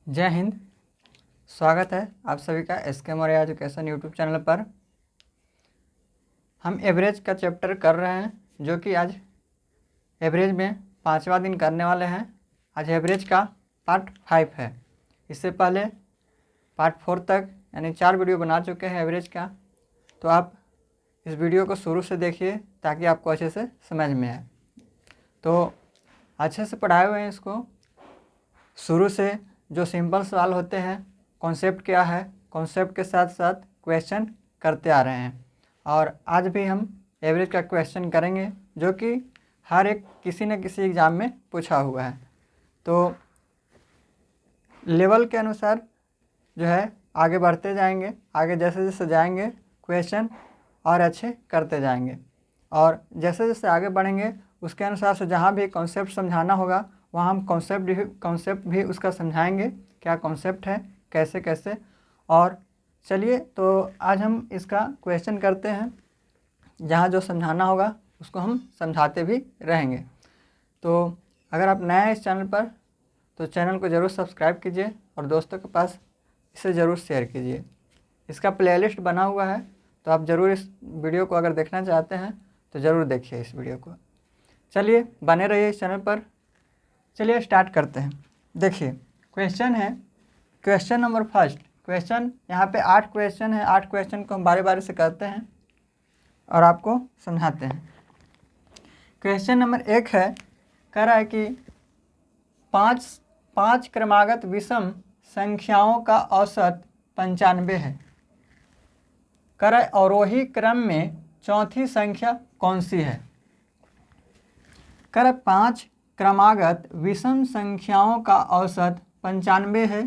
जय हिंद। स्वागत है आप सभी का SK Maurya education YouTube channel पर। हम एवरेज का चैप्टर कर रहे हैं, जो कि आज एवरेज में 5वां दिन करने वाले हैं। आज एवरेज का पार्ट 5 है। इससे पहले पार्ट 4 तक यानी 4 वीडियो बना चुके हैं एवरेज का। तो आप इस वीडियो को शुरू से देखिए ताकि आपको अच्छे से समझ में आए। तो अच्छे से पढ़ाए हुए हैं इसको। शुरू से जो सिंपल सवाल होते हैं, कॉन्सेप्ट क्या है, कॉन्सेप्ट के साथ साथ क्वेश्चन करते आ रहे हैं। और आज भी हम एवरेज का क्वेश्चन करेंगे, जो कि हर एक किसी न किसी एग्ज़ाम में पूछा हुआ है। तो लेवल के अनुसार जो है आगे बढ़ते जाएंगे। आगे जैसे जैसे जाएंगे क्वेश्चन और अच्छे करते जाएंगे। और जैसे जैसे आगे बढ़ेंगे उसके अनुसार से जहाँ भी कॉन्सेप्ट समझाना होगा वहाँ हम कॉन्सेप्ट भी उसका समझाएंगे, क्या कॉन्सेप्ट है, कैसे कैसे। और चलिए तो आज हम इसका क्वेश्चन करते हैं। जहाँ जो समझाना होगा उसको हम समझाते भी रहेंगे। तो अगर आप नए हैं इस चैनल पर तो चैनल को ज़रूर सब्सक्राइब कीजिए और दोस्तों के पास इसे ज़रूर शेयर कीजिए। इसका प्लेलिस्ट बना हुआ है, तो आप ज़रूर इस वीडियो को अगर देखना चाहते हैं तो ज़रूर देखिए इस वीडियो को। चलिए बने रहिए इस चैनल पर। चलिए स्टार्ट करते हैं। देखिए क्वेश्चन है, क्वेश्चन नंबर फर्स्ट। क्वेश्चन यहाँ पे 8 क्वेश्चन है। 8 क्वेश्चन को हम बारी बारी से करते हैं और आपको समझाते हैं। क्वेश्चन नंबर 1 है, कह रहा है कि पाँच क्रमागत विषम संख्याओं का औसत 95 है। कह रहा है अवरोही क्रम में चौथी संख्या कौन सी है। कह रहा है 5 क्रमागत विषम संख्याओं का औसत 95 है।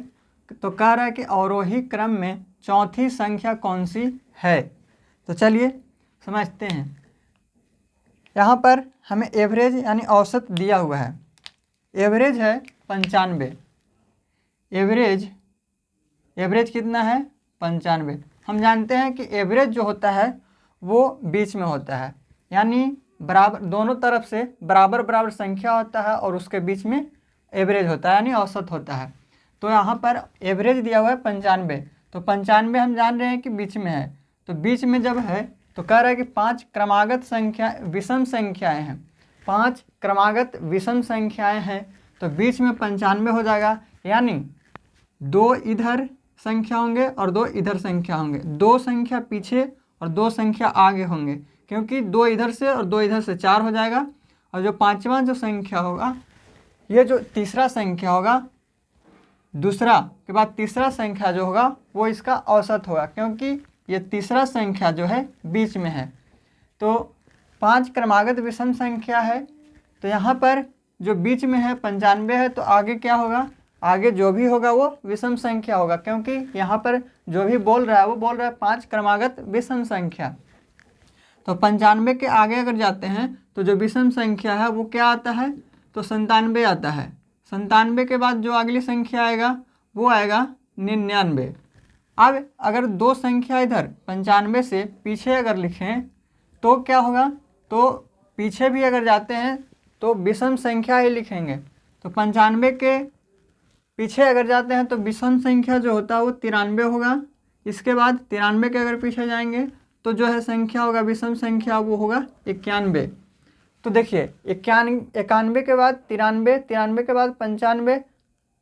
तो कह रहा है कि अवरोही क्रम में चौथी संख्या कौन सी है। तो चलिए समझते हैं। यहाँ पर हमें एवरेज यानी औसत दिया हुआ है। एवरेज है 95। एवरेज कितना है? 95। हम जानते हैं कि एवरेज जो होता है वो बीच में होता है, यानी बराबर, दोनों तरफ से बराबर बराबर संख्या होता है और उसके बीच में एवरेज होता है यानी औसत होता है। तो यहाँ पर एवरेज दिया हुआ है 95। तो 95 हम जान रहे हैं कि बीच में है। तो बीच में जब है तो कह रहा है कि 5 क्रमागत संख्या विषम संख्याएं हैं। 5 क्रमागत विषम संख्याएं हैं तो बीच में 95 हो जाएगा, यानी 2 इधर संख्या होंगे और 2 इधर संख्या होंगे। 2 संख्या पीछे और 2 संख्या आगे होंगे, क्योंकि 2 इधर से और 2 इधर से 4 हो जाएगा। और जो 5वां जो संख्या होगा, ये जो तीसरा संख्या होगा, दूसरा के बाद तीसरा संख्या जो होगा वो इसका औसत होगा, क्योंकि ये तीसरा संख्या जो है बीच में है। तो 5 क्रमागत विषम संख्या है, तो यहाँ पर जो बीच में है 95 है, तो आगे क्या होगा? आगे जो भी होगा वो विषम संख्या होगा, क्योंकि यहाँ पर जो भी बोल रहा है वो बोल रहा है 5 क्रमागत विषम संख्या। तो 95 के आगे अगर जाते हैं तो जो विषम संख्या है वो क्या आता है? तो 97 आता है। 97 के बाद जो अगली संख्या आएगा वो आएगा 99। अब अगर 2 संख्या इधर 95 से पीछे अगर लिखें तो क्या होगा? तो पीछे भी अगर जाते हैं तो विषम संख्या ही लिखेंगे। तो 95 के पीछे अगर जाते हैं तो विषम संख्या जो होता है वो 93 होगा। इसके बाद 93 के अगर पीछे जाएंगे तो जो है संख्या होगा विषम संख्या वो होगा 91। तो देखिए 91 के बाद 93, 93 के बाद 95,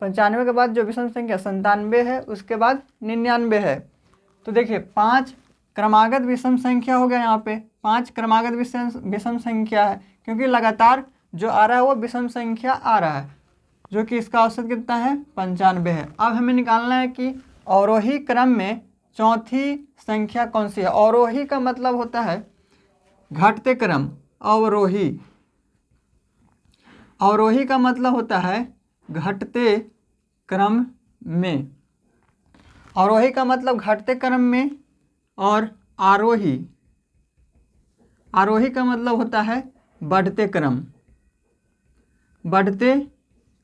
95 के बाद जो विषम संख्या 97 है, उसके बाद 99 है। तो देखिए 5 क्रमागत विषम संख्या हो गया। यहाँ पे 5 क्रमागत विषम संख्या है, क्योंकि लगातार जो आ रहा है वो विषम संख्या आ रहा है, जो कि इसका औसत कितना है? 95 है। अब हमें निकालना है कि अवरोही क्रम में चौथी संख्या कौन सी है। अवरोही का मतलब होता है घटते क्रम। अवरोही का मतलब होता है घटते क्रम में। अवरोही का मतलब घटते क्रम में, और आरोही का मतलब होता है बढ़ते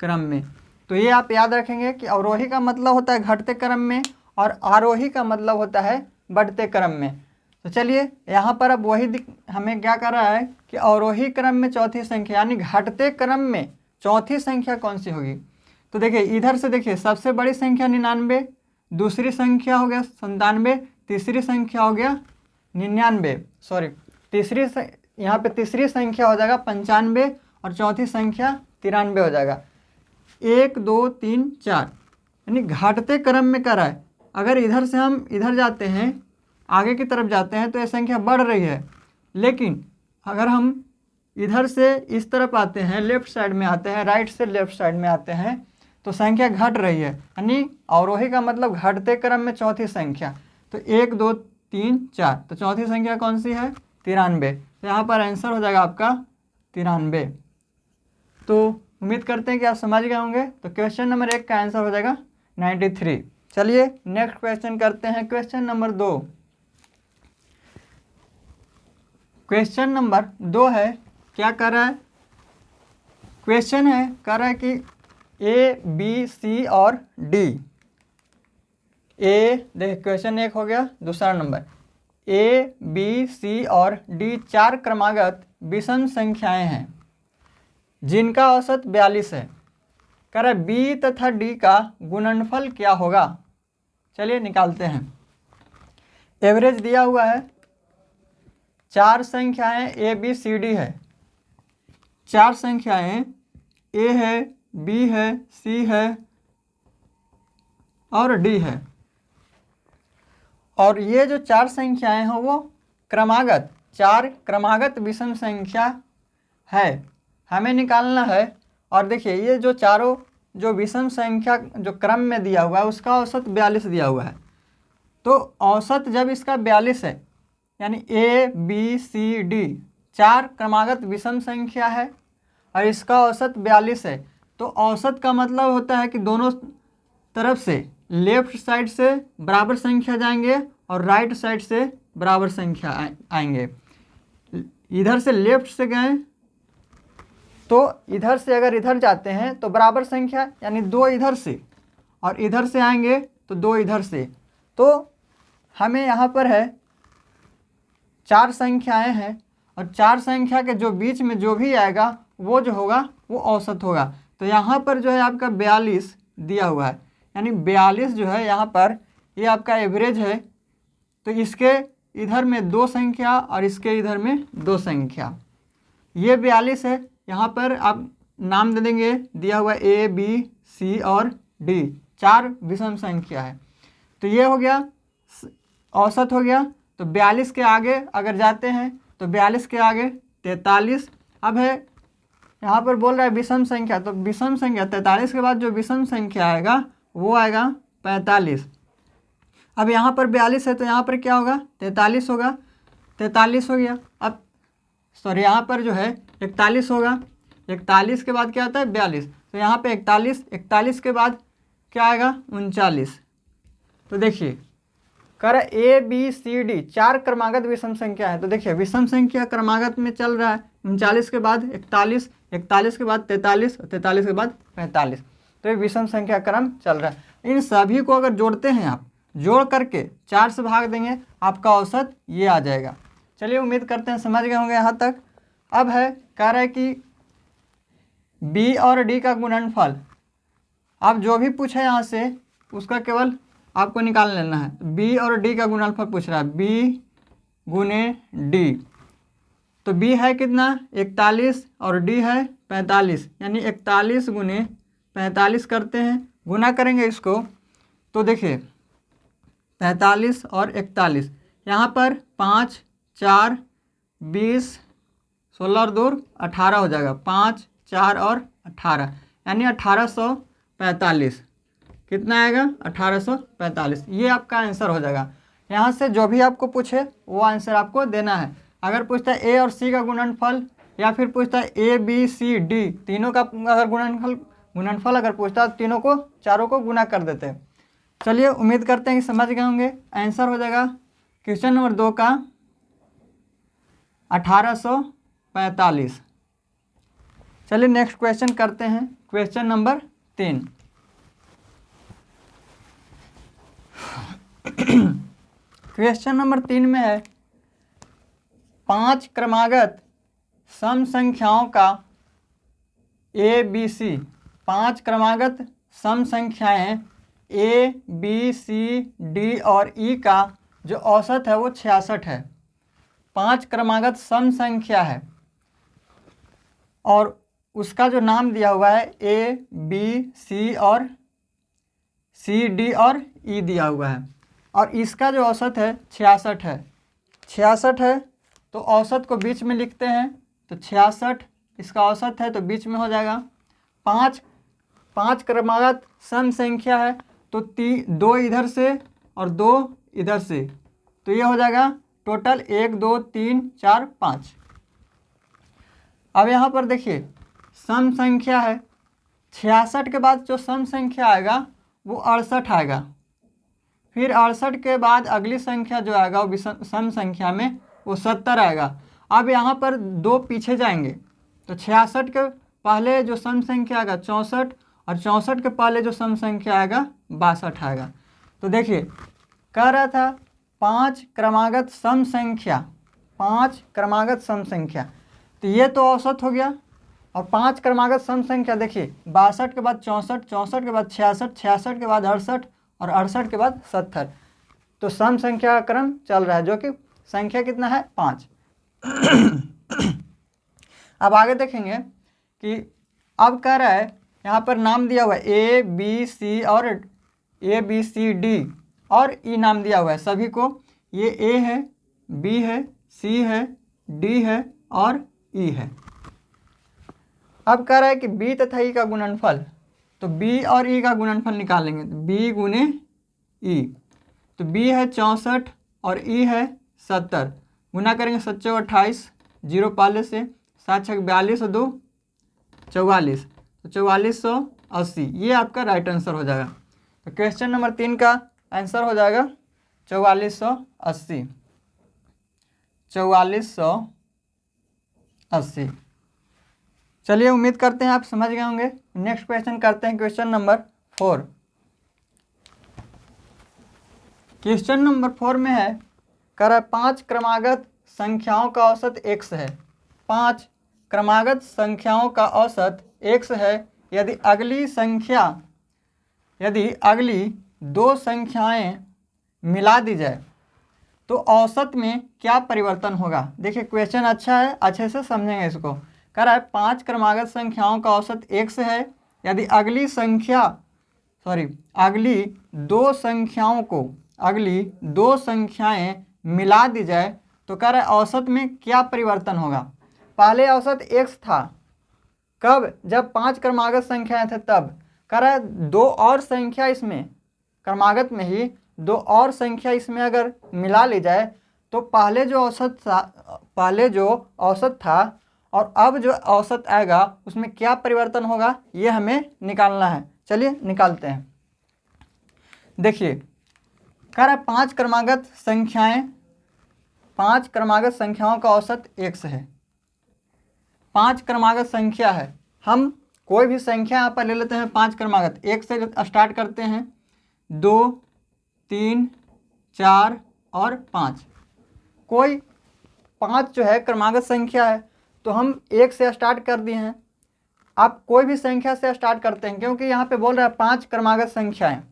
क्रम में। तो ये आप याद रखेंगे कि अवरोही का मतलब होता है घटते क्रम में और आरोही का मतलब होता है बढ़ते क्रम में। तो चलिए यहाँ पर अब वही हमें क्या कर रहा है कि अवरोही क्रम में चौथी संख्या, यानी घटते क्रम में चौथी संख्या कौन सी होगी। तो देखिए इधर से देखिए सबसे बड़ी संख्या 99, दूसरी संख्या हो गया 97, तीसरी संख्या हो गया 99, सॉरी यहाँ पे तीसरी संख्या हो जाएगा 95 और चौथी संख्या 93 हो जाएगा। 1 2 3 4 यानी घटते क्रम में कर रहा है। अगर इधर से हम इधर जाते हैं, आगे की तरफ जाते हैं तो ये संख्या बढ़ रही है, लेकिन अगर हम इधर से इस तरफ आते हैं, लेफ्ट साइड में आते हैं, राइट से लेफ्ट साइड में आते हैं तो संख्या घट रही है, यानी अवरोही का मतलब घटते क्रम में चौथी संख्या। तो 1 2 3 4, तो चौथी संख्या कौन सी है 93। तो यहाँ पर आंसर हो जाएगा आपका 93। तो उम्मीद करते हैं कि आप समझ गए होंगे। तो क्वेश्चन नंबर 1 का आंसर हो जाएगा 93। चलिए नेक्स्ट क्वेश्चन करते हैं, क्वेश्चन नंबर 2। क्वेश्चन नंबर 2 है, क्या कर रहा है, क्वेश्चन है कर रहा है कि ए बी सी और डी। देखिए क्वेश्चन 1 हो गया, दूसरा नंबर ए बी सी और डी 4 क्रमागत विषम संख्याएं हैं जिनका औसत 42 है। कह रहा है बी तथा डी का गुणनफल क्या होगा। चलिए निकालते हैं। एवरेज दिया हुआ है, 4 संख्याएं ए बी सी डी है, 4 संख्याएं ए है, बी है, सी है और डी है। और ये जो 4 संख्याएं हैं वो क्रमागत 4 क्रमागत विषम संख्या है, हमें निकालना है। और देखिए ये जो चारों जो विषम संख्या जो क्रम में दिया हुआ है उसका औसत 42 दिया हुआ है। तो औसत जब इसका 42 है, यानी ए बी सी डी 4 क्रमागत विषम संख्या है और इसका औसत 42 है, तो औसत का मतलब होता है कि दोनों तरफ से लेफ्ट साइड से बराबर संख्या जाएंगे और राइट साइड से बराबर संख्या आएंगे। इधर से लेफ्ट से गए तो इधर से अगर इधर जाते हैं तो बराबर संख्या, यानी 2 इधर से, और इधर से आएंगे तो 2 इधर से। तो हमें यहाँ पर है 4 संख्याएं हैं और 4 संख्या के जो बीच में जो भी आएगा वो जो होगा वो औसत होगा। तो यहाँ पर जो है आपका 42 दिया हुआ है, यानी 42 जो है यहाँ पर ये आपका एवरेज है। तो इसके इधर में 2 संख्या और इसके इधर में 2 संख्या, ये 42 है। यहाँ पर आप नाम दे देंगे, दिया हुआ ए बी सी और डी 4 विषम संख्या है। तो ये हो गया औसत हो गया। तो 42 के आगे अगर जाते हैं तो 42 के आगे 43। अब है यहाँ पर बोल रहा है विषम संख्या, तो विषम संख्या 43 के बाद जो विषम संख्या आएगा वो आएगा 45। अब यहाँ पर 42 है तो यहाँ पर क्या होगा 43 होगा, 43 हो गया। अब सॉरी यहाँ पर जो है 41 होगा, 41 के बाद क्या आता है 42, तो यहाँ पे 41 के बाद क्या आएगा 39। तो देखिए कर ए बी सी डी 4 क्रमागत विषम संख्या है। तो देखिए विषम संख्या क्रमागत में चल रहा है, 39 के बाद 41, 41 के बाद 43, 43 के बाद 45। तो ये विषम संख्या क्रम चल रहा है। इन सभी को अगर जोड़ते हैं आप, जोड़ करके 4 से भाग देंगे, आपका औसत ये आ जाएगा। चलिए उम्मीद करते हैं समझ गए होंगे यहाँ तक। अब है कह रहा है कि बी और डी का गुणनफल, आप जो भी पूछे यहाँ से उसका केवल आपको निकाल लेना है। बी और डी का गुणनफल पूछ रहा है, बी गुने डी। तो बी है कितना 41 और डी है 45, यानी 41 गुने 45 करते हैं, गुना करेंगे इसको। तो देखिए 45 और 41, यहाँ पर 5 4 20 16 और 2 18 हो जाएगा, 5 4 और 18 यानी 1845। कितना आएगा 1845। ये आपका आंसर हो जाएगा। यहाँ से जो भी आपको पूछे वो आंसर आपको देना है। अगर पूछता है ए और सी का गुणनफल, या फिर पूछता है ए बी सी डी तीनों का अगर गुणनफल अगर पूछता है, तीनों को चारों को गुना कर देते हैं। चलिए उम्मीद करते हैं कि समझ गए होंगे। आंसर हो जाएगा क्वेश्चन नंबर 2 का 1845। चलिए नेक्स्ट क्वेश्चन करते हैं, क्वेश्चन नंबर 3। क्वेश्चन नंबर 3 में है 5 क्रमागत सम संख्याओं का ए बी सी, 5 क्रमागत सम संख्याएं ए बी सी डी और ई का जो औसत है वो 66 है। 5 क्रमागत सम संख्या है और उसका जो नाम दिया हुआ है ए बी सी और सी डी और ई दिया हुआ है और इसका जो औसत है 66 है। 66 है तो औसत को बीच में लिखते हैं, तो 66 इसका औसत है तो बीच में हो जाएगा। 5 क्रमागत सम संख्या है तो 2 इधर से और 2 इधर से, तो ये हो जाएगा टोटल 1 2 3 4 5। अब यहाँ पर देखिए सम संख्या है, 66 के बाद जो सम संख्या आएगा वो 68 आएगा, फिर 68 के बाद अगली संख्या जो आएगा वो सम संख्या में वो 70 आएगा। अब यहाँ पर 2 पीछे जाएंगे तो 66 के पहले जो सम संख्या आएगा 64 और 64 के पहले जो सम संख्या आएगा 62 आएगा। तो देखिए कह रहा था 5 क्रमागत सम संख्या, 5 क्रमागत सम संख्या, तो ये तो औसत हो गया। और 5 क्रमागत सम संख्या देखिए 62 के बाद 64, 64 के बाद 66, 66 के बाद 68 और 68 के बाद 70, तो सम संख्या का क्रम चल रहा है जो कि संख्या कितना है 5। अब आगे देखेंगे कि अब कह रहा है यहाँ पर नाम दिया हुआ है ए बी सी और ए बी सी डी और ई नाम दिया हुआ है सभी को। ये ए है, बी है, सी है, डी है और ई है। अब कह रहा है कि बी तथा ई का गुणनफल, तो बी और ई का गुणनफल निकालेंगे, तो बी गुने ई, तो बी है 64 और ई है 70, गुना करेंगे 7 28, 0 पहले से, 7 6 42 और 2 44, तो 4480, ये आपका राइट आंसर हो जाएगा। तो क्वेश्चन नंबर 3 का आंसर हो जाएगा 4480, 4480। चलिए उम्मीद करते हैं आप समझ गए होंगे। नेक्स्ट क्वेश्चन करते हैं, क्वेश्चन नंबर 4। क्वेश्चन नंबर 4 में है कह रहा है 5 क्रमागत संख्याओं का औसत x है। 5 क्रमागत संख्याओं का औसत x है यदि अगली 2 संख्याएं मिला दी जाए तो औसत में क्या परिवर्तन होगा। देखिए क्वेश्चन अच्छा है, अच्छे से समझेंगे इसको। कह रहा है 5 क्रमागत संख्याओं का औसत x है यदि अगली 2 संख्याएं मिला दी जाए तो कह रहा है औसत में क्या परिवर्तन होगा। पहले औसत x था, कब, जब 5 क्रमागत संख्याएं थे तब। कह रहा है 2 और संख्या इसमें क्रमागत में ही 2 और संख्या इसमें अगर मिला ली जाए तो पहले जो औसत था और अब जो औसत आएगा उसमें क्या परिवर्तन होगा, ये हमें निकालना है। चलिए निकालते हैं। देखिए कह रहा है 5 क्रमागत संख्याओं का औसत x है। 5 क्रमागत संख्या है, हम कोई भी संख्या यहाँ पर ले लेते हैं 5 क्रमागत, 1 से स्टार्ट करते हैं, 2 3 4 और 5। कोई 5 जो है क्रमागत संख्या है तो हम 1 से स्टार्ट कर दिए हैं। आप कोई भी संख्या से स्टार्ट करते हैं क्योंकि यहाँ पे बोल रहा है 5 क्रमागत संख्याएं।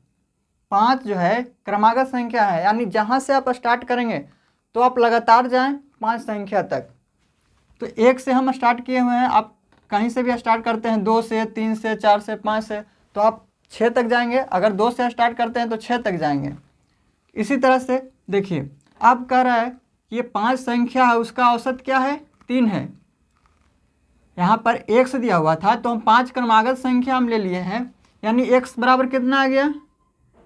5 जो है क्रमागत संख्या है, यानी जहाँ से आप स्टार्ट करेंगे तो आप लगातार जाएं 5 संख्या तक। तो 1 से हम स्टार्ट किए हुए हैं, आप कहीं से भी स्टार्ट करते हैं, 2 से, 3 से, 4 से, 5 से, तो आप 6 तक जाएंगे। अगर 2 से स्टार्ट करते हैं तो 6 तक जाएंगे। इसी तरह से देखिए अब कह रहा है कि ये 5 संख्या है, उसका औसत क्या है 3 है। यहाँ पर x दिया हुआ था तो हम 5 क्रमागत संख्या हम ले लिए हैं, यानी x बराबर कितना आ गया,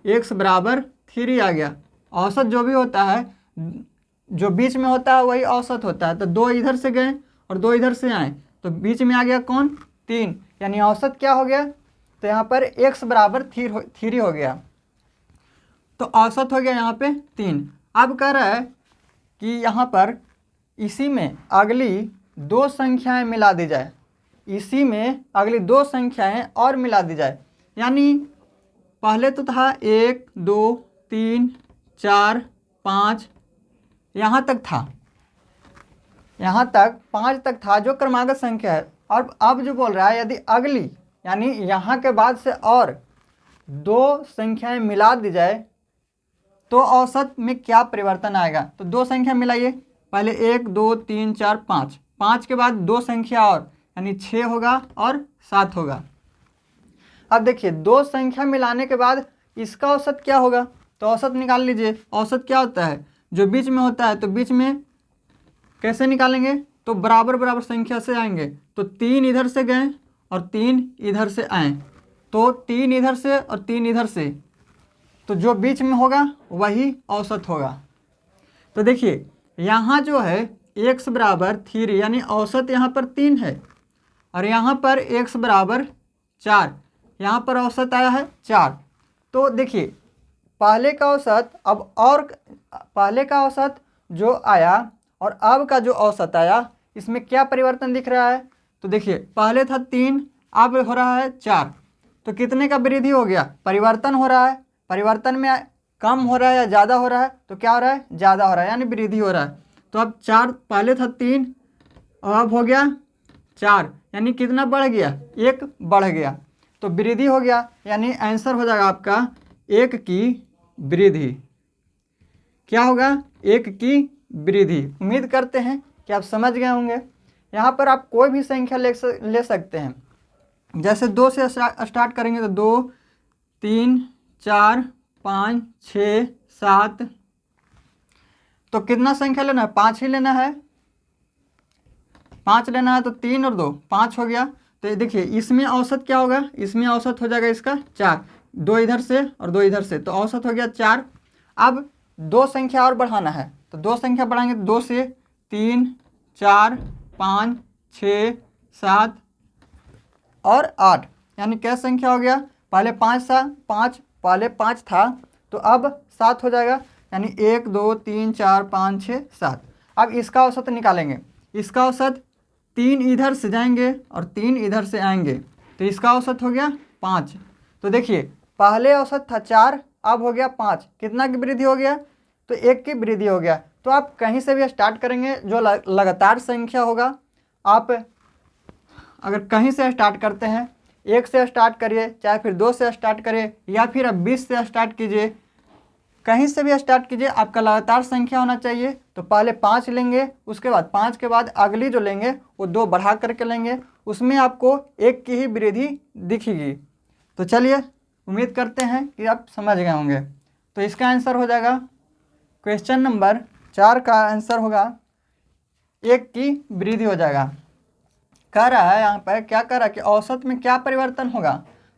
x बराबर 3 आ गया। औसत जो भी होता है, जो बीच में होता है वही औसत होता है। तो 2 इधर से गए और 2 इधर से आए तो बीच में आ गया कौन, 3, यानी औसत क्या हो गया, तो यहाँ पर x बराबर 3 हो गया, तो औसत हो गया यहाँ पे 3। अब कह रहा है कि यहाँ पर इसी में अगली 2 संख्याएं मिला दी जाए, इसी में अगली 2 संख्याएं और मिला दी जाए, यानी पहले तो था 1 2 3 4 5, यहाँ तक था, यहाँ तक 5 तक था जो क्रमागत संख्या है। और अब जो बोल रहा है यदि अगली यानी यहाँ के बाद से और दो संख्याएं मिला दी जाए तो औसत में क्या परिवर्तन आएगा। तो दो संख्या मिलाइए, पहले 1 2 3 4 5, 5 के बाद दो संख्या और यानी 6 होगा और 7 होगा। अब देखिए दो संख्या मिलाने के बाद इसका औसत क्या होगा, तो औसत निकाल लीजिए। औसत क्या होता है, जो बीच में होता है, तो बीच में कैसे निकालेंगे, तो बराबर बराबर संख्या से आएंगे। तो 3 इधर से गए और 3 इधर से आए, तो 3 इधर से और 3 इधर से, तो जो बीच में होगा वही औसत होगा। तो देखिए यहाँ जो है x बराबर 3 यानी औसत यहाँ पर 3 है और यहाँ पर x बराबर 4, यहाँ पर औसत आया है 4। तो देखिए पहले का औसत अब और पहले का औसत जो आया और अब का जो औसत आया, इसमें क्या परिवर्तन दिख रहा है। तो देखिए पहले था 3, अब हो रहा है 4, तो कितने का वृद्धि हो गया, परिवर्तन हो रहा है। परिवर्तन में कम हो रहा है या ज़्यादा हो रहा है, तो क्या हो रहा है, ज़्यादा हो रहा है, यानी वृद्धि हो रहा है। तो अब 4, पहले था 3 और अब हो गया 4, यानी कितना बढ़ गया, 1 बढ़ गया, तो वृद्धि हो गया। यानी आंसर हो जाएगा आपका 1 की वृद्धि। क्या होगा, 1 की वृद्धि। उम्मीद करते हैं कि आप समझ गए होंगे। यहाँ पर आप कोई भी संख्या ले सकते हैं। जैसे 2 से स्टार्ट करेंगे तो 2 3 4 5 6 7, तो कितना संख्या लेना है, 5 ही लेना है। 5 लेना है तो 3 और 2 5 हो गया। तो देखिए इसमें औसत क्या होगा, इसमें औसत हो जाएगा इसका 4, 2 इधर से और 2 इधर से, तो औसत हो गया 4। अब दो संख्या और बढ़ाना है, तो दो संख्या बढ़ाएंगे, 2 से 3 4 5 6 7 और 8, यानी क्या संख्या हो गया, पहले 5 था तो अब 7 हो जाएगा, यानी 1 2 3 4 5 6 7। अब इसका औसत निकालेंगे। इसका औसत 3 इधर से जाएंगे और 3 इधर से आएंगे, तो इसका औसत हो गया 5। तो देखिए पहले औसत था 4, अब हो गया 5, कितना की वृद्धि हो गया, तो 1 की वृद्धि हो गया। तो आप कहीं से भी स्टार्ट करेंगे, जो लगातार संख्या होगा, आप अगर कहीं से स्टार्ट करते हैं, 1 से स्टार्ट करिए, चाहे फिर 2 से स्टार्ट करिए, या फिर अब 20 से स्टार्ट कीजिए, कहीं से भी स्टार्ट कीजिए, आपका लगातार संख्या होना चाहिए। तो पहले 5 लेंगे, उसके बाद 5 के बाद अगली जो लेंगे वो 2 बढ़ा करके लेंगे, उसमें आपको 1 की ही वृद्धि दिखेगी। तो चलिए उम्मीद करते हैं कि आप समझ गए होंगे। तो इसका आंसर हो जाएगा, क्वेश्चन नंबर 4 का आंसर होगा 1 की वृद्धि हो जाएगा। कह रहा है यहाँ पर, क्या कह रहा है कि औसत में क्या परिवर्तन होगा।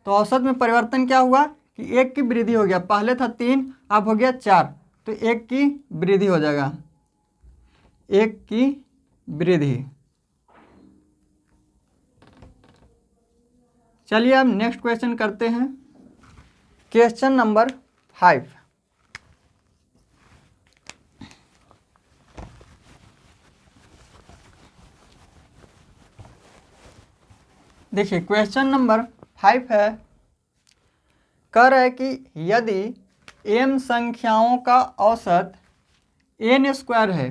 तो औसत में परिवर्तन क्या हुआ कि 1 की वृद्धि हो गया, पहले था 3 अब हो गया 4, तो 1 की वृद्धि हो जाएगा, 1 की वृद्धि। चलिए अब नेक्स्ट क्वेश्चन करते हैं, क्वेश्चन नंबर 5। देखिए क्वेश्चन नंबर 5 है, कह रहा है कि यदि m संख्याओं का औसत n² है,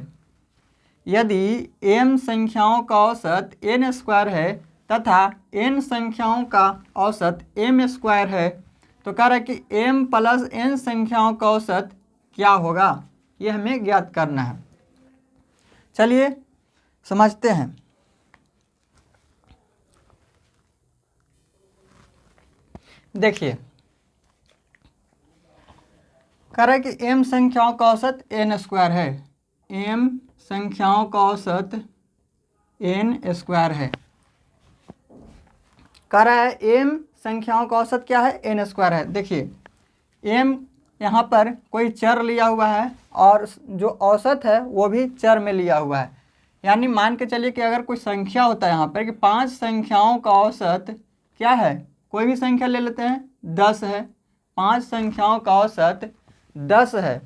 यदि m संख्याओं का औसत n² है तथा n संख्याओं का औसत m² है, तो कह रहा है कि m + n संख्याओं का औसत क्या होगा, ये हमें ज्ञात करना है। चलिए समझते हैं। देखिए कह रहा है कि m संख्याओं का औसत n² है, m संख्याओं का औसत n² है। कह रहा है m संख्याओं का औसत क्या है, n² है। देखिए m यहाँ पर कोई चर लिया हुआ है और जो औसत है वो भी चर में लिया हुआ है। यानी मान के चलिए कि अगर कोई संख्या होता है यहाँ पर कि 5 संख्याओं का औसत क्या है, कोई भी संख्या ले लेते हैं, 10 है, 5 संख्याओं का औसत 10 है।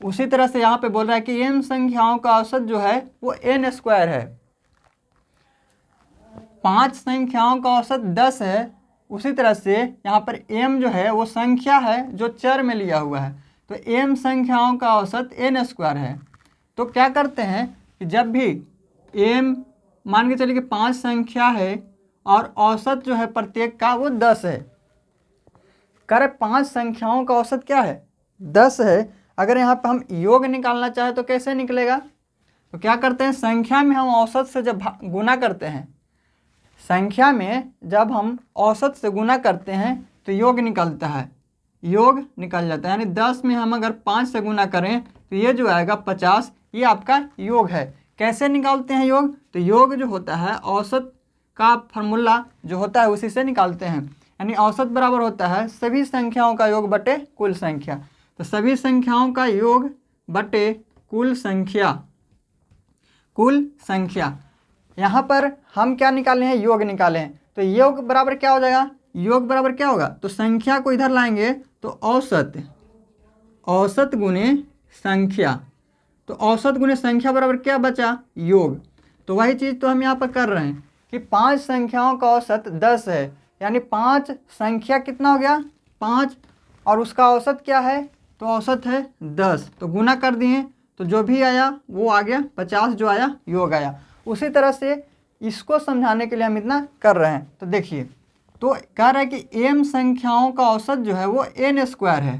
उसी तरह से यहाँ पे बोल रहा है कि m संख्याओं का औसत जो है वो n² है, 5 संख्याओं का औसत 10 है। उसी तरह से यहाँ पर m जो है वो संख्या है जो चर में लिया हुआ है, तो m संख्याओं का औसत n² है। तो क्या करते हैं कि जब भी m मान के चलिए कि 5 संख्या है और औसत जो है प्रत्येक का वो 10 है। कह रहे 5 संख्याओं का औसत क्या है 10 है। अगर यहाँ पर हम योग निकालना चाहें तो कैसे निकलेगा? तो क्या करते हैं, संख्या में हम औसत से जब गुना करते हैं, संख्या में जब हम औसत से गुना करते हैं तो योग निकलता है, योग निकल जाता है। यानी 10 में हम अगर 5 से गुना करें तो ये जो आएगा 50, ये आपका योग है। कैसे निकालते हैं योग? तो योग जो होता है औसत का फॉर्मूला जो होता है उसी से निकालते हैं। यानी औसत बराबर होता है सभी संख्याओं का योग बटे कुल संख्या। तो सभी संख्याओं का योग बटे कुल संख्या, कुल संख्या। यहाँ पर हम क्या निकाले हैं, योग निकाले हैं। तो योग बराबर क्या हो जाएगा, योग बराबर क्या होगा? तो संख्या को इधर लाएंगे तो औसत, औसत गुने संख्या। तो औसत गुने संख्या बराबर क्या बचा, योग। तो वही चीज़ तो हम यहाँ पर कर रहे हैं कि 5 संख्याओं का औसत 10 है। यानी 5 संख्या कितना हो गया 5, और उसका औसत क्या है, तो औसत है 10। तो गुना कर दिए तो जो भी आया वो आ गया 50, जो आया योग आया। उसी तरह से इसको समझाने के लिए हम इतना कर रहे हैं। तो देखिए, तो कह रहा है कि m संख्याओं का औसत जो है वो n स्क्वायर है।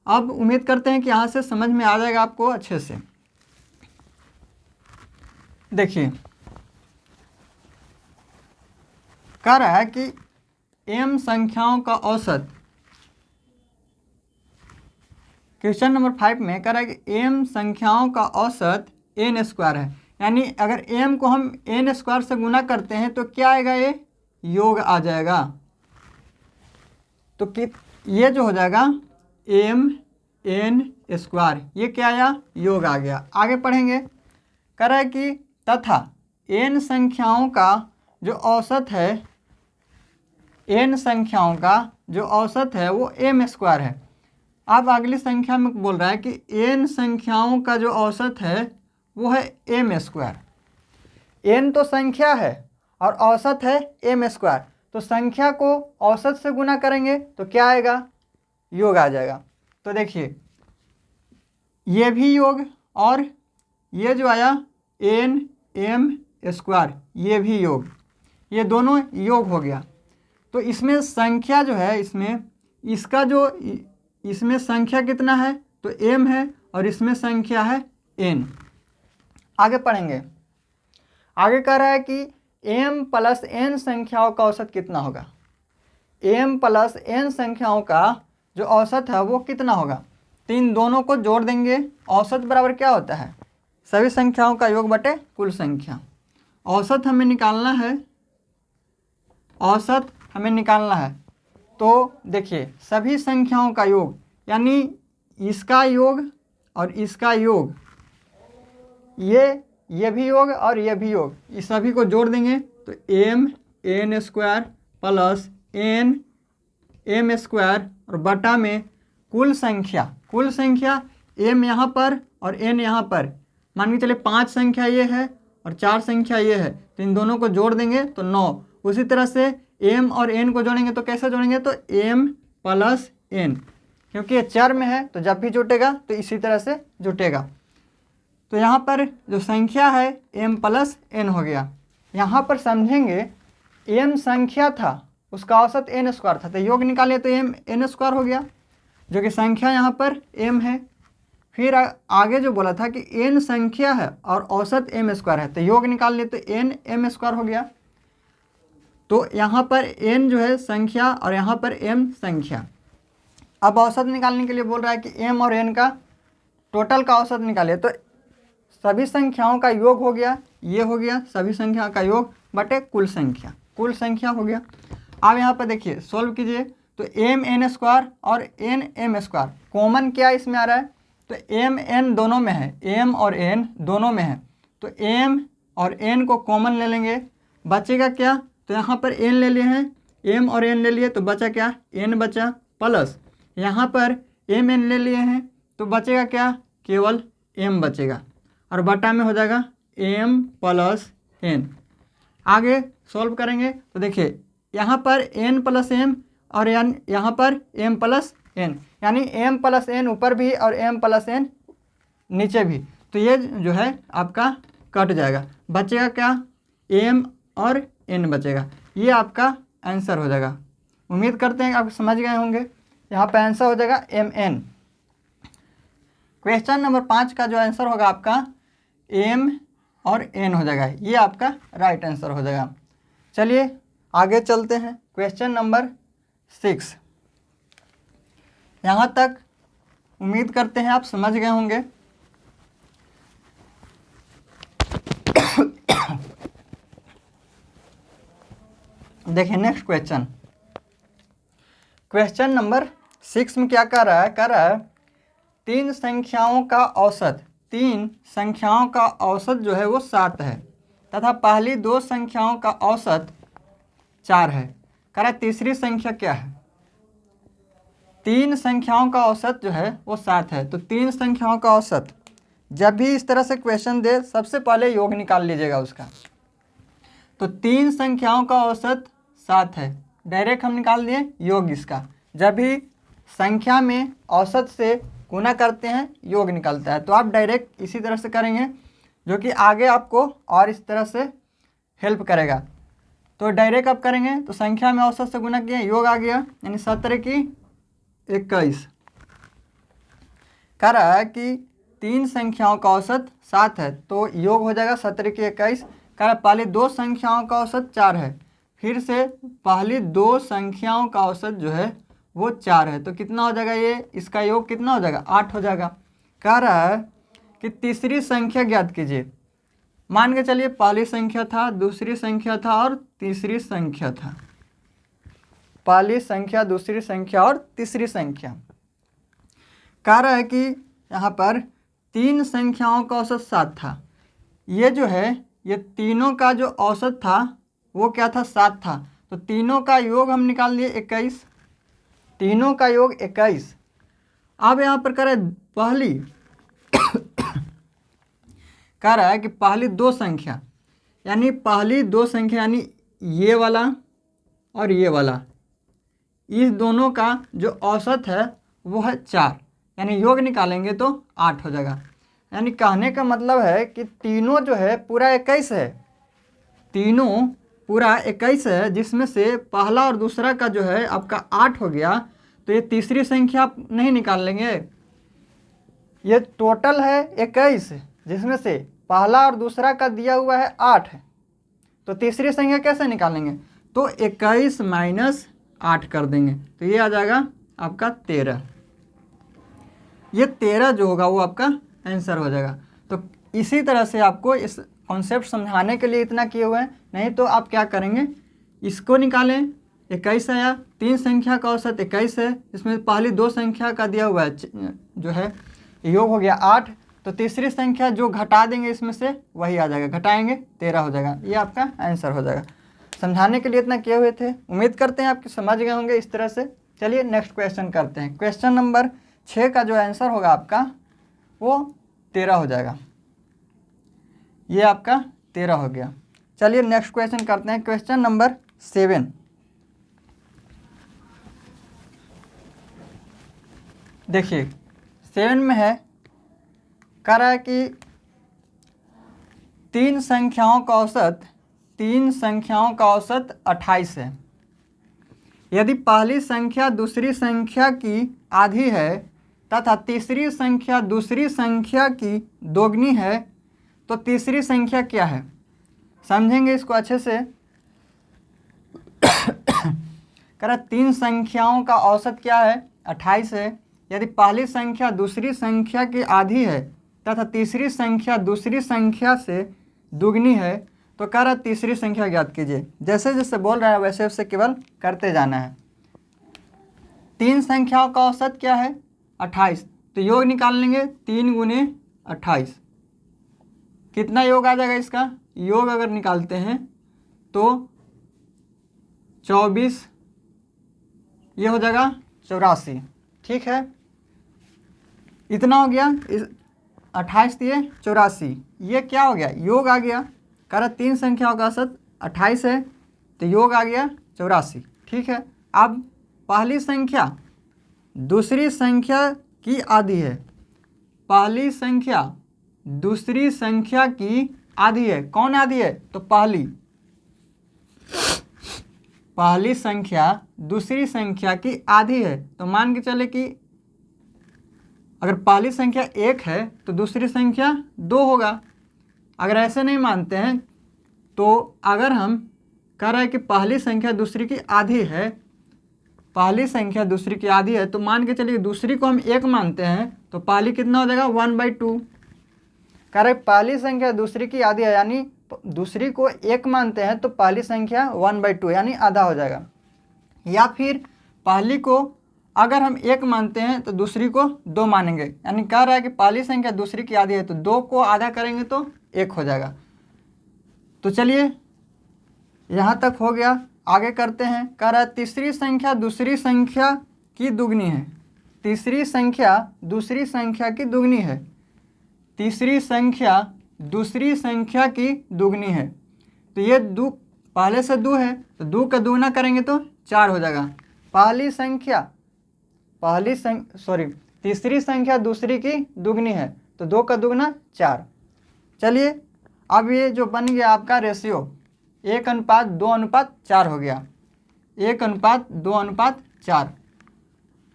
अब उम्मीद करते हैं कि यहाँ से समझ में आ जाएगा आपको अच्छे से। देखिए, कह रहा है कि m संख्याओं का औसत, क्वेश्चन नंबर 5 में कह रहा है कि m संख्याओं का औसत n स्क्वायर है। यानी अगर m को हम n स्क्वायर से गुना करते हैं तो क्या आएगा, ये योग आ जाएगा। तो कि ये जो हो जाएगा m n स्क्वायर, ये क्या आया, योग आ गया। आगे पढ़ेंगे, कह रहा है कि तथा n संख्याओं का जो औसत है, n संख्याओं का जो औसत है वो m स्क्वायर है। अब अगली संख्या में बोल रहा है कि n संख्याओं का जो औसत है वो है m स्क्वायर। n तो संख्या है और औसत है m स्क्वायर। तो संख्या को औसत से गुना करेंगे तो क्या आएगा, योग आ जाएगा। तो देखिए, ये भी योग और ये जो आया n m स्क्वायर, ये भी योग, ये दोनों योग हो गया। तो इसमें संख्या जो है, इसमें इसका जो इसमें संख्या कितना है, तो m है, और इसमें संख्या है n। आगे पढ़ेंगे, आगे कह रहा है कि m प्लस n संख्याओं का औसत कितना होगा। m प्लस n संख्याओं का जो औसत है वो कितना होगा। तो इन दोनों को जोड़ देंगे। औसत बराबर क्या होता है, सभी संख्याओं का योग बटे कुल संख्या। औसत हमें निकालना है, औसत हमें निकालना है। तो देखिए, सभी संख्याओं का योग, यानी इसका योग और इसका योग, ये भी योग और ये भी योग, इस सभी को जोड़ देंगे तो m n square plus n m square और बटा में कुल संख्या, कुल संख्या m यहाँ पर और n यहाँ पर। मान के चले 5 संख्या ये है और 4 संख्या ये है, तो इन दोनों को जोड़ देंगे तो 9। उसी तरह से m और n को जोड़ेंगे तो कैसे जोड़ेंगे, तो m प्लस n, क्योंकि ये चर में है तो जब भी जुटेगा तो इसी तरह से जुटेगा। तो यहाँ पर जो संख्या है m प्लस n हो गया। यहाँ पर समझेंगे m संख्या था, उसका औसत n स्क्वायर था, तो योग निकाले तो m n स्क्वायर हो गया, जो कि संख्या यहाँ पर m है। फिर आगे जो बोला था कि n संख्या है और औसत m स्क्वायर है, तो योग निकाल लिए तो n m स्क्वायर हो गया। तो यहाँ पर n जो है संख्या और यहाँ पर m संख्या। अब औसत निकालने के लिए बोल रहा है कि m और n का टोटल का औसत निकालिए। तो सभी संख्याओं का योग हो गया, ये हो गया सभी संख्याओं का योग बटे कुल संख्या, कुल संख्या हो गया। अब यहाँ पर देखिए, सोल्व कीजिए तो m n स्क्वायर और n m स्क्वायर कॉमन क्या इसमें आ रहा है, तो m n दोनों में है, m और n दोनों में है, तो m और n को कॉमन ले लेंगे, बचेगा क्या, तो यहाँ पर n ले लिए हैं, m और n ले लिए तो बचा क्या, n बचा, प्लस यहाँ पर m n ले लिए हैं तो बचेगा क्या, केवल m बचेगा, और बटा में हो जाएगा m प्लस n। आगे सॉल्व करेंगे तो देखिए, यहाँ पर n प्लस m और यहाँ पर m प्लस n, यानी m प्लस n ऊपर भी और m प्लस n नीचे भी, तो ये जो है आपका कट जाएगा, बचेगा क्या, m और n बचेगा। ये आपका आंसर हो जाएगा। उम्मीद करते हैं आप समझ गए होंगे। यहाँ पे आंसर हो जाएगा mn। क्वेश्चन नंबर 5 का जो आंसर होगा आपका m और n हो जाएगा। ये आपका राइट आंसर हो जाएगा। चलिए आगे चलते हैं। Question number 6। यहाँ तक उम्मीद करते हैं आप समझ गए होंगे। देखिए नेक्स्ट क्वेश्चन। क्वेश्चन नंबर 6 में क्या कर रहा है? कर रहा है तीन संख्याओं का औसत जो है वो 7 है तथा पहली दो संख्याओं का औसत 4 है। कह रहा है तीसरी संख्या क्या है? तीन संख्याओं का औसत जो है वो 7 है। तो तीन संख्याओं का औसत, जब भी इस तरह से क्वेश्चन दे सबसे पहले योग निकाल लीजिएगा उसका। तो तीन संख्याओं का औसत 7 है, डायरेक्ट हम निकाल दिए योग इसका। जब भी संख्या में औसत से गुना करते हैं योग निकलता है। तो आप डायरेक्ट इसी तरह से करेंगे जो कि आगे आपको और इस तरह से हेल्प करेगा। तो डायरेक्ट आप करेंगे तो संख्या में औसत से गुना किए योग आ गया, यानी 17 की 21। कह रहा है कि तीन संख्याओं का औसत 7 है तो योग हो जाएगा 17 की 21। कह रहा है पहली दो संख्याओं का औसत 4 है। फिर से पहली दो संख्याओं का औसत जो है वो 4 है। तो कितना हो जाएगा? ये इसका योग कितना हो जाएगा? 8 हो जाएगा। कह रहा है कि तीसरी संख्या ज्ञात कीजिए। मान के चलिए पहली संख्या था, दूसरी संख्या था और तीसरी संख्या था। पहली संख्या, दूसरी संख्या और तीसरी संख्या। कह रहा है कि यहाँ पर तीन संख्याओं का औसत 7 था। ये जो है ये तीनों का जो औसत था वो क्या था? 7 था। तो तीनों का योग हम निकाल लिए 21। तीनों का योग 21। अब यहाँ पर कह रहा है पहली कह रहा है कि पहली दो संख्या, यानी पहली दो संख्या यानी ये वाला और ये वाला, इस दोनों का जो औसत है वो है 4, यानी योग निकालेंगे तो 8 हो जाएगा। यानी कहने का मतलब है कि तीनों जो है पूरा 21 है। तीनों पूरा 21 है, जिसमें से पहला और दूसरा का जो है आपका 8 हो गया। तो ये तीसरी संख्या आप नहीं निकाल लेंगे। ये टोटल है 21, जिसमें से पहला और दूसरा का दिया हुआ है 8 है। तो तीसरी संख्या कैसे निकालेंगे? तो 21 माइनस 8 कर देंगे तो ये आ जाएगा आपका 13। ये 13 जो होगा वो आपका आंसर हो जाएगा। तो इसी तरह से आपको इस कॉन्सेप्ट समझाने के लिए इतना किए हुए हैं। नहीं तो आप क्या करेंगे, इसको निकालें। 21 आया, तीन संख्या का औसत 21 है, इसमें पहली दो संख्या का दिया हुआ है जो है योग हो गया 8। तो तीसरी संख्या जो घटा देंगे इसमें से वही आ जाएगा, घटाएंगे 13 हो जाएगा। ये आपका आंसर हो जाएगा। समझाने के लिए इतना किए हुए थे। उम्मीद करते हैं आप समझ गए होंगे इस तरह से। चलिए नेक्स्ट क्वेश्चन करते हैं। क्वेश्चन नंबर 6 का जो आंसर होगा आपका वो 13 हो जाएगा। ये आपका 13 हो गया। चलिए नेक्स्ट क्वेश्चन करते हैं। Question number 7। देखिए 7 में है, कह रहा है कि तीन संख्याओं का औसत 28 है। यदि पहली संख्या दूसरी संख्या की आधी है तथा तीसरी संख्या दूसरी संख्या की दोगुनी है तो तीसरी संख्या क्या है? समझेंगे इसको अच्छे से। कह रहा तीन संख्याओं का औसत क्या है? 28 है। यदि पहली संख्या दूसरी संख्या की आधी है तथा तीसरी संख्या दूसरी संख्या से दुगनी है तो कह रहा तीसरी संख्या ज्ञात कीजिए। जैसे जैसे बोल रहा है वैसे वैसे केवल करते जाना है। तीन संख्याओं का औसत क्या है? 28। तो योग निकाल लेंगे 3 गुने 28। कितना योग आ जाएगा इसका? योग अगर निकालते हैं तो 24, ये हो जाएगा 84। ठीक है, इतना हो गया। 28 दिए 84, ये क्या हो गया? योग आ गया। कह रहा तीन संख्याओं का औसत 28 है तो योग आ गया 84। ठीक है, अब पहली संख्या दूसरी संख्या की आधी है। पहली संख्या दूसरी संख्या की आधी है। कौन आधी है? तो पहली संख्या दूसरी संख्या की आधी है। तो मान के चले कि अगर पहली संख्या 1 है तो दूसरी संख्या 2 होगा। अगर ऐसे नहीं मानते हैं तो अगर हम कह रहे हैं कि पहली संख्या दूसरी की आधी है, पहली संख्या दूसरी की आधी है, तो मान के चलिए दूसरी को हम 1 मानते हैं तो पहली कितना हो जाएगा? 1/2। कह रहे पहली संख्या दूसरी की आधी है, यानी दूसरी को 1 मानते हैं तो पहली संख्या 1/2 यानी आधा हो जाएगा। या फिर पहली को अगर हम 1 मानते हैं तो दूसरी को 2 मानेंगे, यानी कह रहा है कि पहली संख्या दूसरी की आधी है तो 2 को आधा करेंगे तो 1 हो जाएगा। तो चलिए यहाँ तक हो गया, आगे करते हैं। कह रहा है तीसरी संख्या दूसरी संख्या की दुगनी है। तीसरी संख्या दूसरी संख्या की दुगनी है। तीसरी संख्या दूसरी संख्या की दुगनी है। तो ये पहले से 2 है तो 2 का दुगना करेंगे तो 4 हो जाएगा। तीसरी संख्या दूसरी की दुगनी है तो 2 का दुगना 4। चलिए अब ये जो बन गया आपका रेशियो 1:2:4 हो गया। 1:2:4।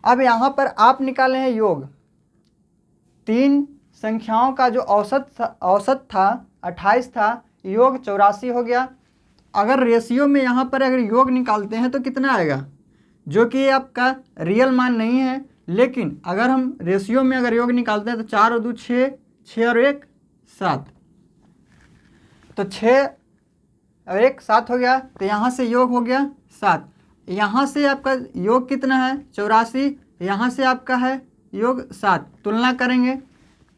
अब यहाँ पर आप निकाले हैं योग। 3 संख्याओं का जो औसत था 28 था, योग 84 हो गया। अगर रेशियो में यहाँ पर अगर योग निकालते हैं तो कितना आएगा? जो कि आपका रियल मान नहीं है, लेकिन अगर हम रेशियो में अगर योग निकालते हैं तो 4 और 2 6, 6 और 1 7, तो 6 और 1 7 हो गया। तो यहाँ से योग हो गया 7। यहाँ से आपका योग कितना है? 84। यहाँ से आपका है योग 7। तुलना करेंगे,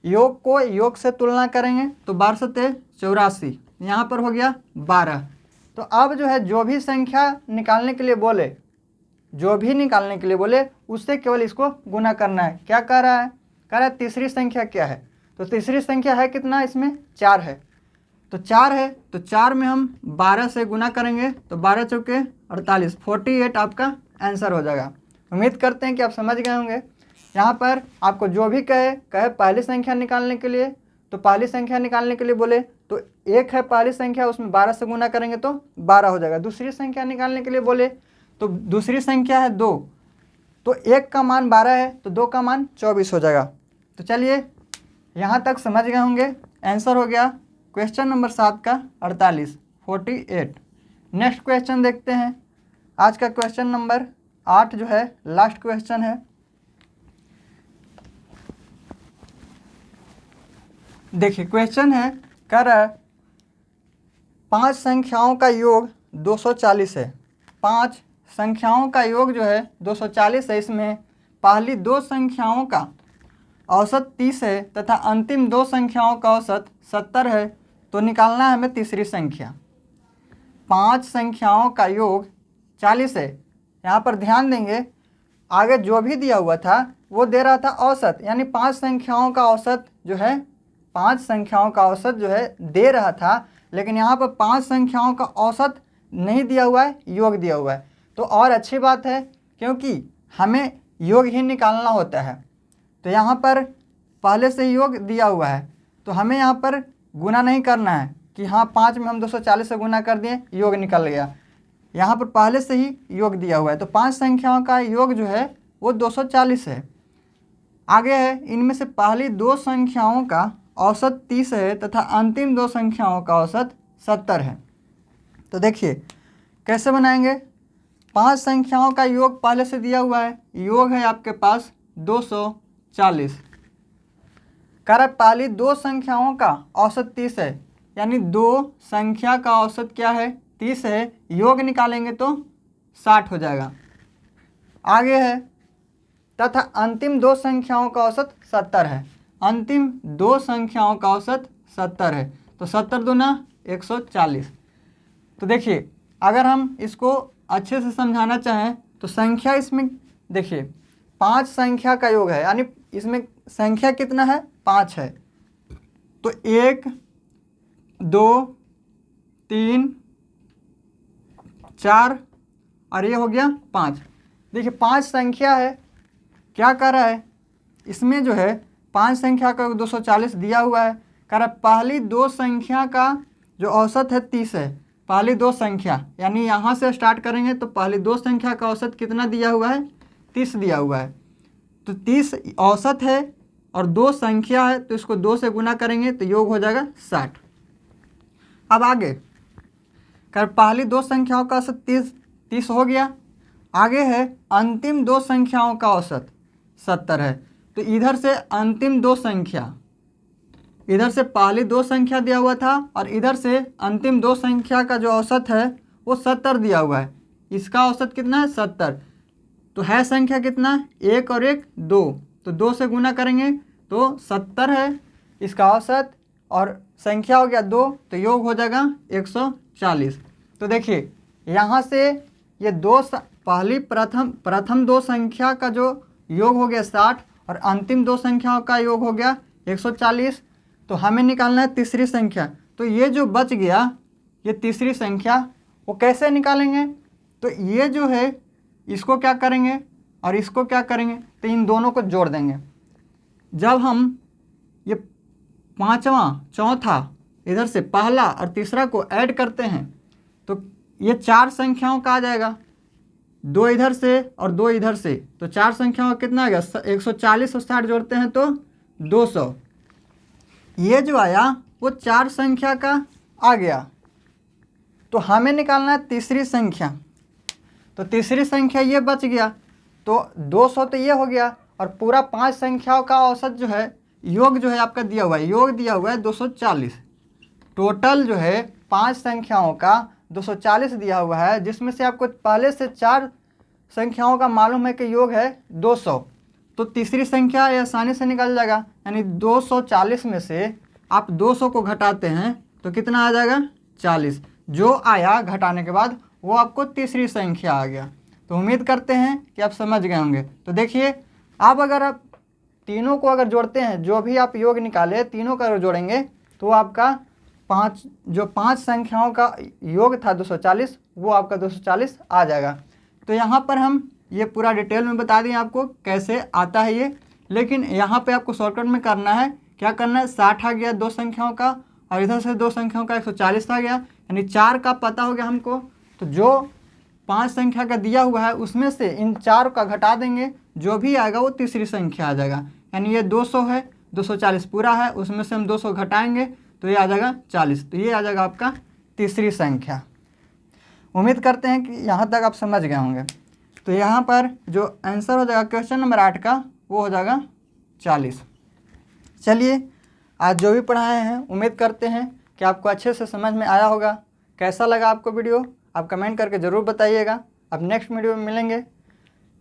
योग को योग से तुलना करेंगे तो 12 7 84, यहाँ पर हो गया 12। तो अब जो है जो भी संख्या निकालने के लिए बोले, उससे केवल इसको गुना करना है। क्या कह रहा है? कह रहा है तीसरी संख्या क्या है? तो तीसरी संख्या है कितना? इसमें 4 है। तो 4 है तो 4 में हम 12 से गुना करेंगे तो 12 चौके 48, 48 आपका आंसर हो जाएगा। उम्मीद करते हैं कि आप समझ गए होंगे। यहाँ पर आपको जो भी कहे पहली संख्या निकालने के लिए, तो पहली संख्या निकालने के लिए बोले तो 1 है पहली संख्या, उसमें 12 से गुना करेंगे तो 12 हो जाएगा। दूसरी संख्या निकालने के लिए बोले तो दूसरी संख्या है 2, तो 1 का मान 12 है तो 2 का मान 24 हो जाएगा। तो चलिए यहाँ तक समझ गए होंगे। आंसर हो गया क्वेश्चन नंबर 7 का 48। नेक्स्ट क्वेश्चन देखते हैं। आज का क्वेश्चन नंबर 8 जो है लास्ट क्वेश्चन है। देखिए क्वेश्चन है, कह रहा है 5 संख्याओं का योग 240 है। 5 संख्याओं का योग जो है 240 है। इसमें पहली 2 संख्याओं का औसत 30 है तथा अंतिम 2 संख्याओं का औसत 70 है। तो निकालना है हमें तीसरी संख्या। 5 संख्याओं का योग 40 है। यहाँ पर ध्यान देंगे, आगे जो भी दिया हुआ था वो दे रहा था औसत, यानी 5 संख्याओं का औसत जो है 5 संख्याओं का औसत जो है दे रहा था, लेकिन यहाँ पर 5 संख्याओं का औसत नहीं दिया हुआ है, योग दिया हुआ है। तो और अच्छी बात है, क्योंकि हमें योग ही निकालना होता है। तो यहाँ पर पहले से योग दिया हुआ है तो हमें यहाँ पर गुना नहीं करना है कि हाँ 5 में हम 240 से गुना कर दिए योग निकल गया। यहाँ पर पहले से ही योग दिया हुआ है। तो 5 संख्याओं का योग जो है वो 240 है। आगे है, इनमें से पहली 2 संख्याओं का औसत 30 है तथा अंतिम 2 संख्याओं का औसत 70 है। तो देखिए कैसे बनाएंगे। 5 संख्याओं का योग पहले से दिया हुआ है, योग है आपके पास 240। कह रहा है पहली 2 संख्याओं का औसत 30 है, यानी 2 संख्या का औसत क्या है? 30 है। योग निकालेंगे तो 60 हो जाएगा। आगे है, तथा अंतिम 2 संख्याओं का औसत 70 है। अंतिम 2 संख्याओं का औसत 70 है। तो 70 दूना 140। तो देखिए अगर हम इसको अच्छे से समझाना चाहें तो संख्या इसमें देखिए 5 संख्या का योग है, यानी इसमें संख्या कितना है? 5 है। तो 1 2 3 4 और ये हो गया 5। देखिए 5 संख्या है। क्या कर रहा है इसमें जो है 5 संख्या का 240 दिया हुआ है, कह रहा पहली दो संख्या का जो औसत है 30 है। पहली दो संख्या यानी यहाँ से स्टार्ट करेंगे तो पहली दो संख्या का औसत कितना दिया हुआ है, 30 दिया हुआ है। तो 30 औसत है और दो संख्या है तो इसको 2 से गुना करेंगे तो योग हो जाएगा 60। अब आगे कर पहली दो संख्याओं का औसत 30 हो गया। आगे है अंतिम दो संख्याओं का औसत 70 है। तो इधर से अंतिम दो संख्या, इधर से पहली दो संख्या दिया हुआ था और इधर से अंतिम दो संख्या का जो औसत है वो 70 दिया हुआ है। इसका औसत कितना है, 70। तो है संख्या कितना, 1 और 1 2, तो 2 से गुना करेंगे तो 70 है इसका औसत और संख्या हो गया 2, तो योग हो जाएगा 140। तो देखिए यहाँ से ये प्रथम दो संख्या का जो योग हो गया 60 और अंतिम दो संख्याओं का योग हो गया 140। तो हमें निकालना है तीसरी संख्या। तो ये जो बच गया ये तीसरी संख्या वो कैसे निकालेंगे, तो ये जो है इसको क्या करेंगे और इसको क्या करेंगे, तो इन दोनों को जोड़ देंगे। जब हम ये पांचवा चौथा इधर से पहला और तीसरा को ऐड करते हैं तो ये 4 संख्याओं का आ जाएगा, 2 इधर से और 2 इधर से, तो 4 संख्याओं का कितना आ गया 140 और 60 जोड़ते हैं तो 200। ये जो आया वो 4 संख्या का आ गया। तो हमें निकालना है तीसरी संख्या। तो तीसरी संख्या ये बच गया तो 200 तो ये हो गया और पूरा 5 संख्याओं का औसत जो है योग जो है आपका दिया हुआ है, योग दिया हुआ है 240। टोटल जो है 5 संख्याओं का 240 दिया हुआ है, जिसमें से आपको पहले से 4 संख्याओं का मालूम है कि योग है 200। तो तीसरी संख्या ये आसानी से निकल जाएगा, यानी 240 में से आप 200 को घटाते हैं तो कितना आ जाएगा 40। जो आया घटाने के बाद वो आपको तीसरी संख्या आ गया। तो उम्मीद करते हैं कि आप समझ गए होंगे। तो देखिए अब अगर आप तीनों को अगर जोड़ते हैं, जो भी आप योग निकाले तीनों का अगर जोड़ेंगे तो आपका 5 संख्याओं का योग था 240 वो आपका 240 आ जाएगा। तो यहाँ पर हम ये पूरा डिटेल में बता दें आपको कैसे आता है ये, लेकिन यहाँ पे आपको शॉर्टकट में करना है। क्या करना है, 60 आ गया 2 संख्याओं का और इधर से 2 संख्याओं का 140 आ गया, यानी 4 का पता हो गया हमको। तो जो 5 संख्या का दिया हुआ है उसमें से इन 4 का घटा देंगे, जो भी आएगा वो तीसरी संख्या आ जाएगा। यानी ये 200 है, 240 पूरा है, उसमें से हम 200 घटाएंगे तो ये आ जाएगा 40। तो ये आ जाएगा आपका तीसरी संख्या। उम्मीद करते हैं कि यहाँ तक आप समझ गए होंगे। तो यहाँ पर जो आंसर हो जाएगा क्वेश्चन नंबर 8 का वो हो जाएगा 40। चलिए आज जो भी पढ़ाए हैं उम्मीद करते हैं कि आपको अच्छे से समझ में आया होगा। कैसा लगा आपको वीडियो आप कमेंट करके ज़रूर बताइएगा। अब नेक्स्ट वीडियो में मिलेंगे,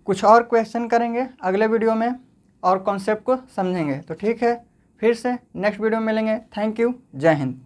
कुछ और क्वेश्चन करेंगे अगले वीडियो में और कॉन्सेप्ट को समझेंगे। तो ठीक है, फिर से नेक्स्ट वीडियो में मिलेंगे। थैंक यू, जय हिंद।